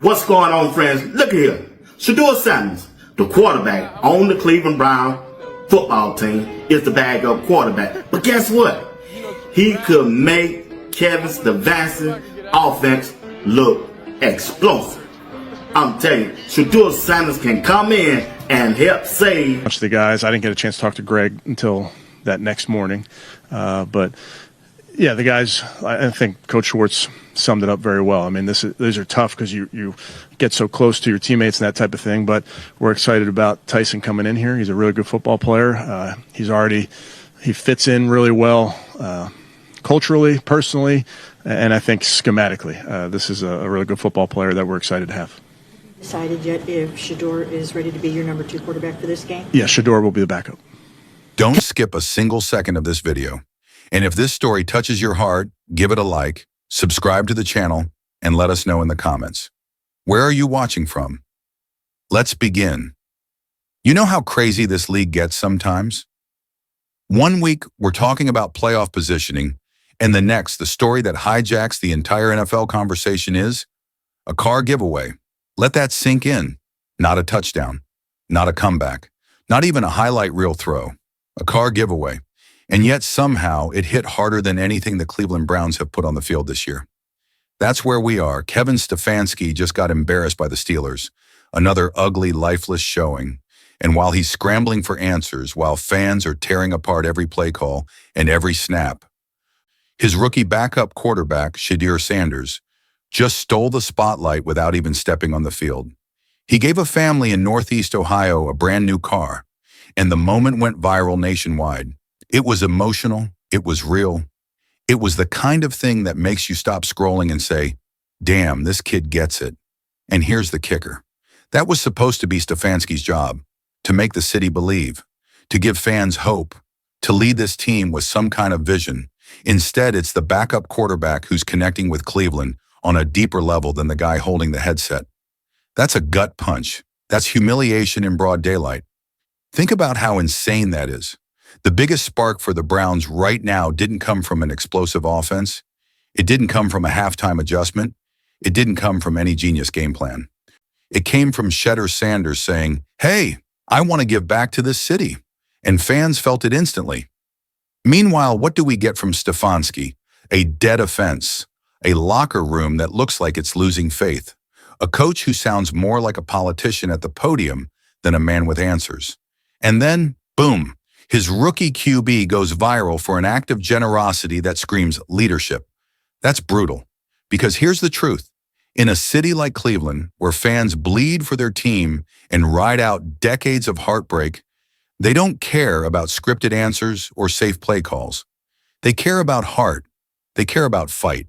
What's going on, friends? Look here. Shedeur Sanders, the quarterback on the Cleveland Browns football team, is the backup quarterback. But guess what? He could make Kevin Stefanski offense look explosive. I'm telling you, Shedeur Sanders can come in and help save. The guys, I didn't get a chance to talk to Greg until that next morning, but yeah, the guys, I think Coach Schwartz summed it up very well. I mean, these are tough because you get so close to your teammates and that type of thing, but we're excited about Tyson coming in here. He's a really good football player. He fits in really well culturally, personally, and I think schematically. This is a really good football player that we're excited to have. Decided yet if Shedeur is ready to be your number 2 quarterback for this game? Yeah, Shedeur will be the backup. Don't skip a single second of this video. And if this story touches your heart, give it a like, subscribe to the channel, and let us know in the comments. Where are you watching from? Let's begin. You know how crazy this league gets sometimes? One week, we're talking about playoff positioning, and the next, the story that hijacks the entire NFL conversation is a car giveaway. Let that sink in. Not a touchdown, not a comeback, not even a highlight reel throw. A car giveaway. And yet somehow it hit harder than anything the Cleveland Browns have put on the field this year. That's where we are. Kevin Stefanski just got embarrassed by the Steelers. Another ugly, lifeless showing. And while he's scrambling for answers, while fans are tearing apart every play call and every snap, his rookie backup quarterback, Shedeur Sanders, just stole the spotlight without even stepping on the field. He gave a family in Northeast Ohio a brand new car, and the moment went viral nationwide. It was emotional. It was real. It was the kind of thing that makes you stop scrolling and say, damn, this kid gets it. And here's the kicker. That was supposed to be Stefanski's job, to make the city believe, to give fans hope, to lead this team with some kind of vision. Instead, it's the backup quarterback who's connecting with Cleveland on a deeper level than the guy holding the headset. That's a gut punch. That's humiliation in broad daylight. Think about how insane that is. The biggest spark for the Browns right now didn't come from an explosive offense. It didn't come from a halftime adjustment. It didn't come from any genius game plan. It came from Shedeur Sanders saying, hey, I want to give back to this city. And fans felt it instantly. Meanwhile, what do we get from Stefanski? A dead offense, a locker room that looks like it's losing faith, a coach who sounds more like a politician at the podium than a man with answers. And then, boom. His rookie QB goes viral for an act of generosity that screams leadership. That's brutal. Because here's the truth. In a city like Cleveland, where fans bleed for their team and ride out decades of heartbreak, they don't care about scripted answers or safe play calls. They care about heart. They care about fight.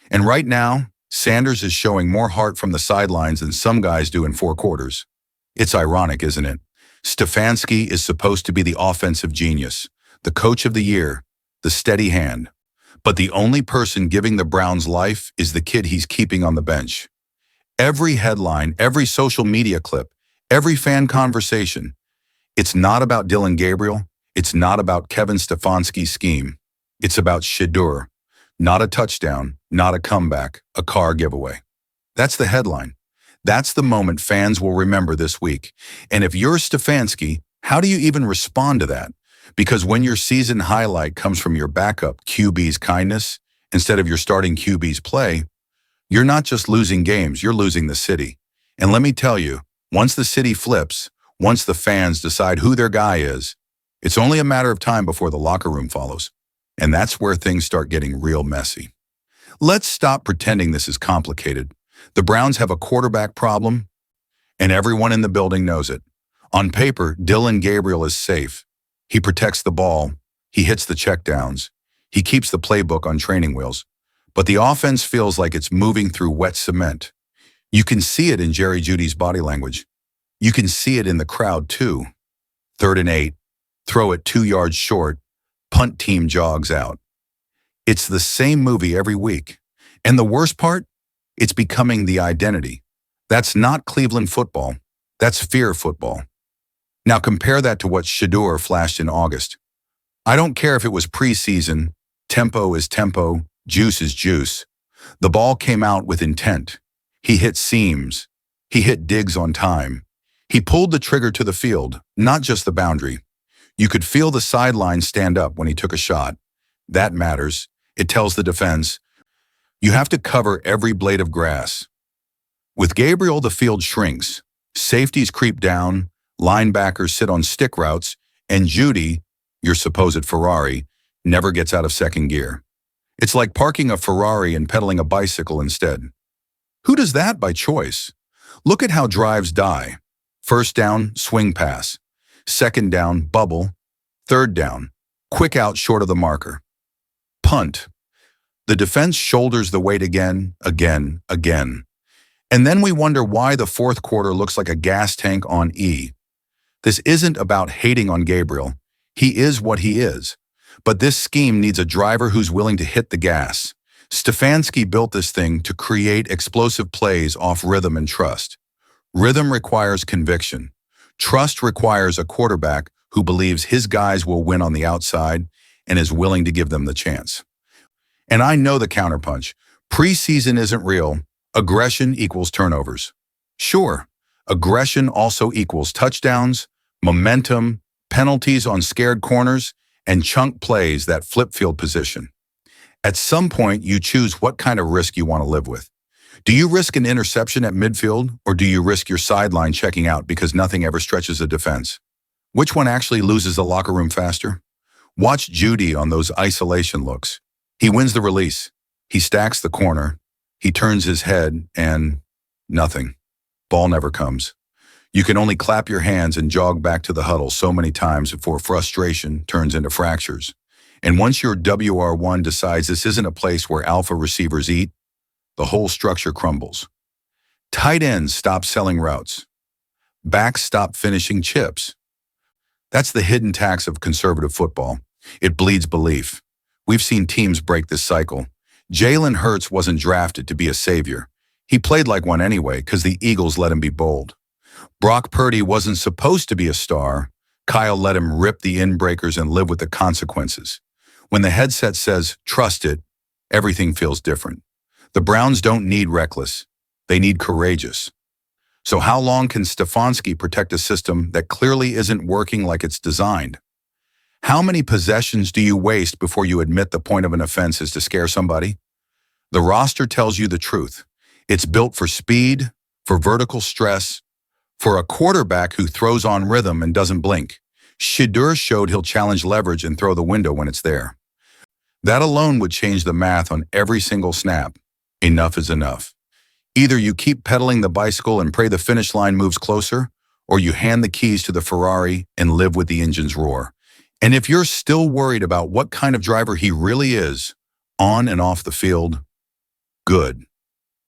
And right now, Sanders is showing more heart from the sidelines than some guys do in 4 quarters. It's ironic, isn't it? Stefanski is supposed to be the offensive genius, the coach of the year, the steady hand. But the only person giving the Browns life is the kid he's keeping on the bench. Every headline, every social media clip, every fan conversation, it's not about Gabriel. It's not about Kevin Stefanski's scheme. It's about Shedeur. Not a touchdown, not a comeback, a car giveaway. That's the headline. That's the moment fans will remember this week. And if you're Stefanski, how do you even respond to that? Because when your season highlight comes from your backup QB's kindness instead of your starting QB's play, you're not just losing games, you're losing the city. And let me tell you, once the city flips, once the fans decide who their guy is, it's only a matter of time before the locker room follows. And that's where things start getting real messy. Let's stop pretending this is complicated. The Browns have a quarterback problem, and everyone in the building knows it. On paper, Gabriel is safe. He protects the ball. He hits the checkdowns. He keeps the playbook on training wheels. But the offense feels like it's moving through wet cement. You can see it in Jeudy's body language. You can see it in the crowd too. 3rd and 8, throw it 2 yards short, punt team jogs out. It's the same movie every week. And the worst part? It's becoming the identity. That's not Cleveland football. That's fear football. Now compare that to what Shedeur flashed in August. I don't care if it was preseason, tempo is tempo, juice is juice. The ball came out with intent. He hit seams. He hit digs on time. He pulled the trigger to the field, not just the boundary. You could feel the sideline stand up when he took a shot. That matters. It tells the defense, you have to cover every blade of grass. With Gabriel, the field shrinks. Safeties creep down, linebackers sit on stick routes, and Jeudy, your supposed Ferrari, never gets out of second gear. It's like parking a Ferrari and pedaling a bicycle instead. Who does that by choice? Look at how drives die. First down, swing pass. Second down, bubble. Third down, quick out short of the marker. Punt. The defense shoulders the weight again. And then we wonder why the fourth quarter looks like a gas tank on E. This isn't about hating on Gabriel. He is what he is. But this scheme needs a driver who's willing to hit the gas. Stefanski built this thing to create explosive plays off rhythm and trust. Rhythm requires conviction. Trust requires a quarterback who believes his guys will win on the outside and is willing to give them the chance. And I know the counterpunch. Preseason isn't real. Aggression equals turnovers. Sure, aggression also equals touchdowns, momentum, penalties on scared corners, and chunk plays that flip field position. At some point, you choose what kind of risk you want to live with. Do you risk an interception at midfield, or do you risk your sideline checking out because nothing ever stretches a defense? Which one actually loses the locker room faster? Watch Jeudy on those isolation looks. He wins the release. He stacks the corner. He turns his head and nothing. Ball never comes. You can only clap your hands and jog back to the huddle so many times before frustration turns into fractures. And once your WR1 decides this isn't a place where alpha receivers eat, the whole structure crumbles. Tight ends stop selling routes. Backs stop finishing chips. That's the hidden tax of conservative football. It bleeds belief. We've seen teams break this cycle. Jalen Hurts wasn't drafted to be a savior. He played like one anyway because the Eagles let him be bold. Brock Purdy wasn't supposed to be a star. Kyle let him rip the inbreakers and live with the consequences. When the headset says, trust it, everything feels different. The Browns don't need reckless. They need courageous. So how long can Stefanski protect a system that clearly isn't working like it's designed? How many possessions do you waste before you admit the point of an offense is to scare somebody? The roster tells you the truth. It's built for speed, for vertical stress, for a quarterback who throws on rhythm and doesn't blink. Shedeur showed he'll challenge leverage and throw the window when it's there. That alone would change the math on every single snap. Enough is enough. Either you keep pedaling the bicycle and pray the finish line moves closer, or you hand the keys to the Ferrari and live with the engine's roar. And if you're still worried about what kind of driver he really is, on and off the field, good.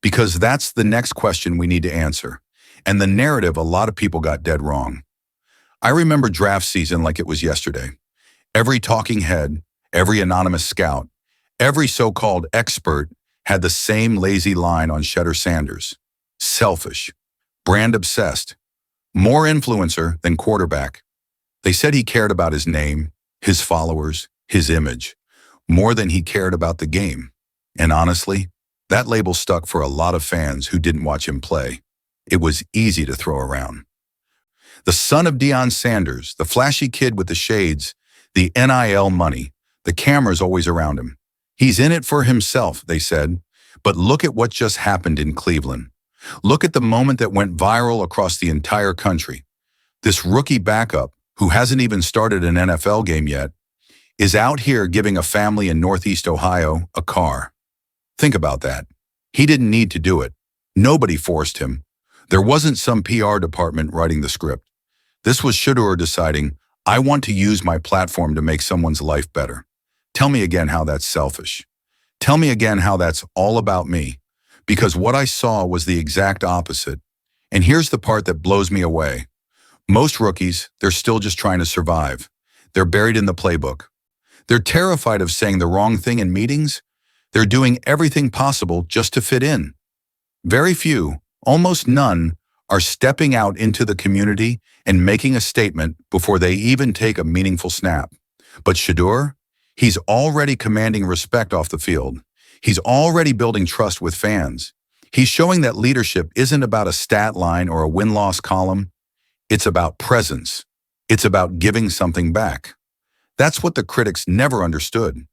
Because that's the next question we need to answer. And the narrative a lot of people got dead wrong. I remember draft season like it was yesterday. Every talking head, every anonymous scout, every so-called expert had the same lazy line on Shedeur Sanders. Selfish, brand obsessed, more influencer than quarterback. They said he cared about his name, his followers, his image, more than he cared about the game. And honestly, that label stuck for a lot of fans who didn't watch him play. It was easy to throw around. The son of Deion Sanders, the flashy kid with the shades, the NIL money, the cameras always around him. He's in it for himself, they said. But look at what just happened in Cleveland. Look at the moment that went viral across the entire country. This rookie backup, who hasn't even started an NFL game yet, is out here giving a family in Northeast Ohio a car. Think about that. He didn't need to do it. Nobody forced him. There wasn't some PR department writing the script. This was Shedeur deciding, I want to use my platform to make someone's life better. Tell me again how that's selfish. Tell me again how that's all about me. Because what I saw was the exact opposite. And here's the part that blows me away. Most rookies, they're still just trying to survive. They're buried in the playbook. They're terrified of saying the wrong thing in meetings. They're doing everything possible just to fit in. Very few, almost none, are stepping out into the community and making a statement before they even take a meaningful snap. But Shedeur, he's already commanding respect off the field. He's already building trust with fans. He's showing that leadership isn't about a stat line or a win-loss column. It's about presence. It's about giving something back. That's what the critics never understood.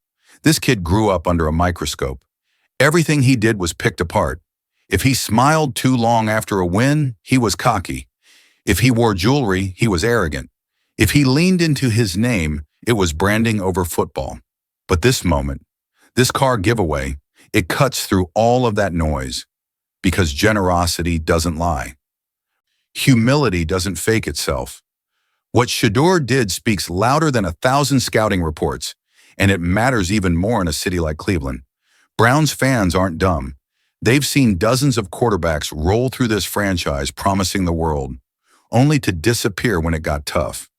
This kid grew up under a microscope. Everything he did was picked apart. If he smiled too long after a win, he was cocky. If he wore jewelry, he was arrogant. If he leaned into his name, it was branding over football. But this moment, this car giveaway, it cuts through all of that noise because generosity doesn't lie. Humility doesn't fake itself. What Shedeur did speaks louder than 1,000 scouting reports, and it matters even more in a city like Cleveland. Browns fans aren't dumb. They've seen dozens of quarterbacks roll through this franchise promising the world, only to disappear when it got tough.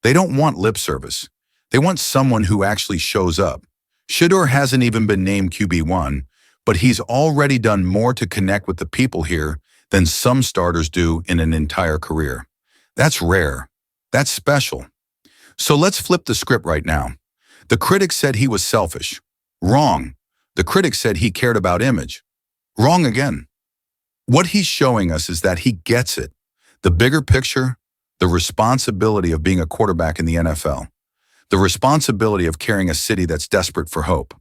They don't want lip service. They want someone who actually shows up. Shedeur hasn't even been named QB1, but he's already done more to connect with the people here than some starters do in an entire career. That's rare. That's special. So let's flip the script right now. The critics said he was selfish. Wrong. The critics said he cared about image. Wrong again. What he's showing us is that he gets it. The bigger picture, the responsibility of being a quarterback in the NFL, the responsibility of carrying a city that's desperate for hope.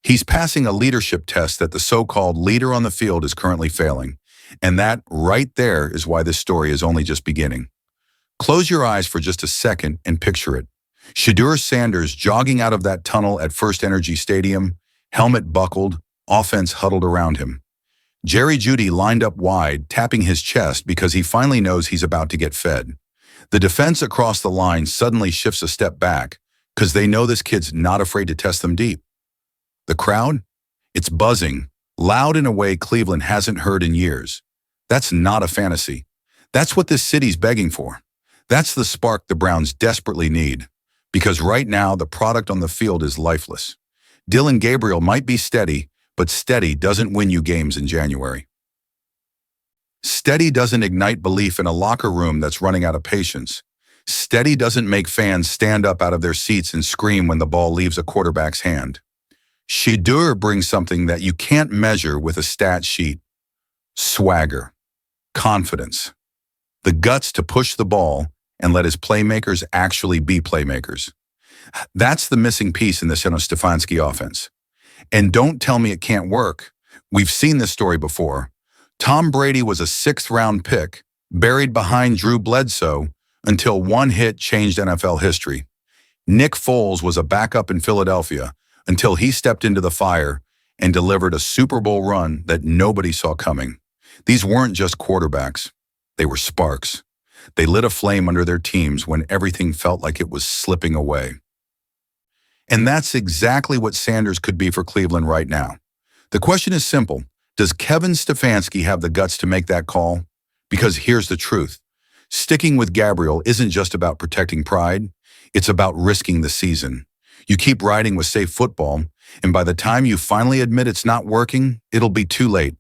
He's passing a leadership test that the so-called leader on the field is currently failing. And that right there is why this story is only just beginning. Close your eyes for just a second and picture it. Shedeur Sanders jogging out of that tunnel at First Energy Stadium, helmet buckled, offense huddled around him. Jeudy lined up wide, tapping his chest because he finally knows he's about to get fed. The defense across the line suddenly shifts a step back because they know this kid's not afraid to test them deep. The crowd? It's buzzing, loud in a way Cleveland hasn't heard in years. That's not a fantasy. That's what this city's begging for. That's the spark the Browns desperately need, because right now the product on the field is lifeless. Gabriel might be steady, but steady doesn't win you games in January. Steady doesn't ignite belief in a locker room that's running out of patience. Steady doesn't make fans stand up out of their seats and scream when the ball leaves a quarterback's hand. Shedeur brings something that you can't measure with a stat sheet. Swagger, confidence, the guts to push the ball and let his playmakers actually be playmakers. That's the missing piece in the Kevin Stefanski offense. And don't tell me it can't work. We've seen this story before. Tom Brady was a 6th-round pick, buried behind Drew Bledsoe until one hit changed NFL history. Nick Foles was a backup in Philadelphia until he stepped into the fire and delivered a Super Bowl run that nobody saw coming. These weren't just quarterbacks. They were sparks. They lit a flame under their teams when everything felt like it was slipping away. And that's exactly what Sanders could be for Cleveland right now. The question is simple. Does Kevin Stefanski have the guts to make that call? Because here's the truth. Sticking with Gabriel isn't just about protecting pride. It's about risking the season. You keep riding with safe football, and by the time you finally admit it's not working, it'll be too late.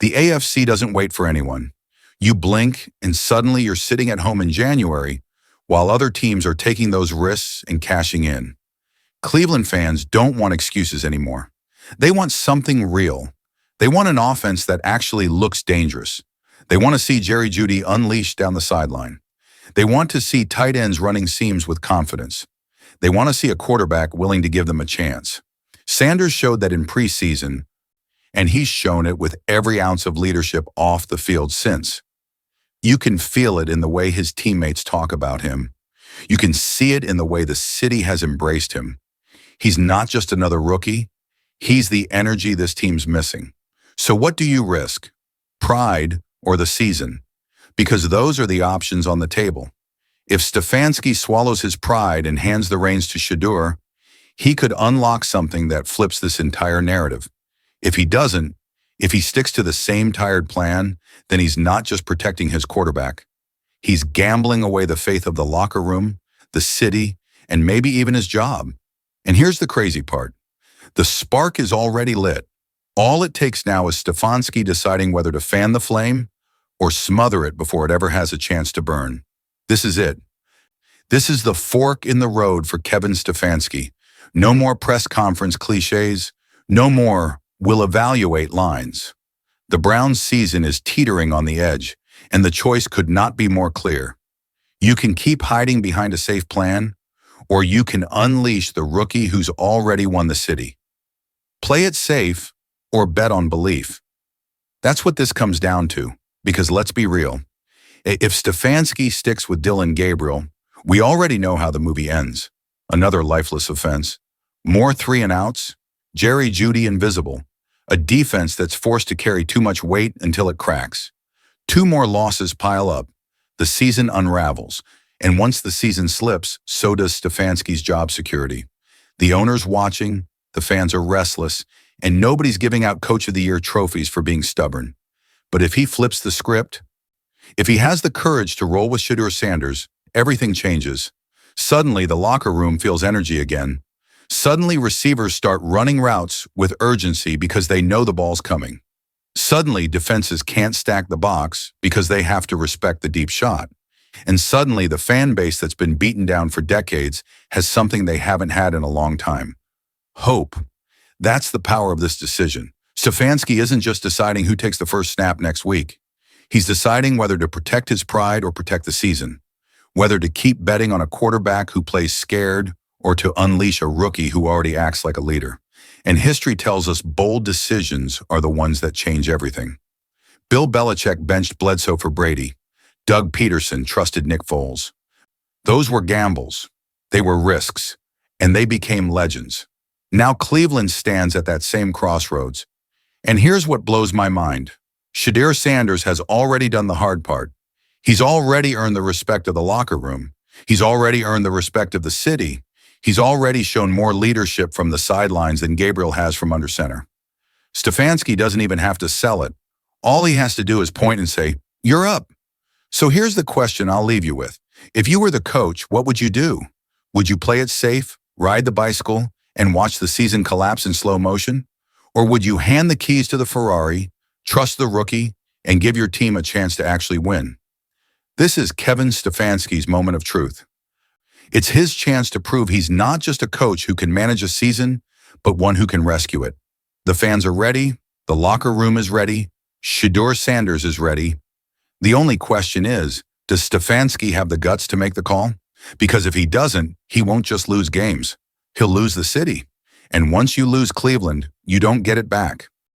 The AFC doesn't wait for anyone. You blink, and suddenly you're sitting at home in January, while other teams are taking those risks and cashing in. Cleveland fans don't want excuses anymore. They want something real. They want an offense that actually looks dangerous. They want to see Jeudy unleashed down the sideline. They want to see tight ends running seams with confidence. They want to see a quarterback willing to give them a chance. Sanders showed that in preseason, and he's shown it with every ounce of leadership off the field since. You can feel it in the way his teammates talk about him. You can see it in the way the city has embraced him. He's not just another rookie. He's the energy this team's missing. So what do you risk? Pride or the season? Because those are the options on the table. If Stefanski swallows his pride and hands the reins to Shedeur, he could unlock something that flips this entire narrative. If he doesn't, if he sticks to the same tired plan, then he's not just protecting his quarterback. He's gambling away the faith of the locker room, the city, and maybe even his job. And here's the crazy part. The spark is already lit. All it takes now is Stefanski deciding whether to fan the flame or smother it before it ever has a chance to burn. This is it. This is the fork in the road for Kevin Stefanski. No more press conference cliches. No more "we'll evaluate" lines. The Browns' season is teetering on the edge, and the choice could not be more clear. You can keep hiding behind a safe plan, or you can unleash the rookie who's already won the city. Play it safe or bet on belief. That's what this comes down to, because let's be real. If Stefanski sticks with Dylan Gabriel, we already know how the movie ends. Another lifeless offense. More 3-and-outs. Jeudy invisible. A defense that's forced to carry too much weight until it cracks. 2 more losses pile up. The season unravels. And once the season slips, so does Stefanski's job security. The owner's watching, the fans are restless, and nobody's giving out Coach of the Year trophies for being stubborn. But if he flips the script, if he has the courage to roll with Shedeur Sanders, everything changes. Suddenly, the locker room feels energy again. Suddenly, receivers start running routes with urgency because they know the ball's coming. Suddenly, defenses can't stack the box because they have to respect the deep shot. And suddenly, the fan base that's been beaten down for decades has something they haven't had in a long time. Hope. That's the power of this decision. Stefanski isn't just deciding who takes the first snap next week. He's deciding whether to protect his pride or protect the season, whether to keep betting on a quarterback who plays scared or to unleash a rookie who already acts like a leader. And history tells us bold decisions are the ones that change everything. Bill Belichick benched Bledsoe for Brady. Doug Peterson trusted Nick Foles. Those were gambles. They were risks. And they became legends. Now Cleveland stands at that same crossroads. And here's what blows my mind. Shedeur Sanders has already done the hard part. He's already earned the respect of the locker room. He's already earned the respect of the city. He's already shown more leadership from the sidelines than Gabriel has from under center. Stefanski doesn't even have to sell it. All he has to do is point and say, "You're up." So here's the question I'll leave you with. If you were the coach, what would you do? Would you play it safe, ride the bicycle, and watch the season collapse in slow motion? Or would you hand the keys to the Ferrari, trust the rookie, and give your team a chance to actually win? This is Kevin Stefanski's moment of truth. It's his chance to prove he's not just a coach who can manage a season, but one who can rescue it. The fans are ready. The locker room is ready. Shedeur Sanders is ready. The only question is, does Stefanski have the guts to make the call? Because if he doesn't, he won't just lose games. He'll lose the city. And once you lose Cleveland, you don't get it back.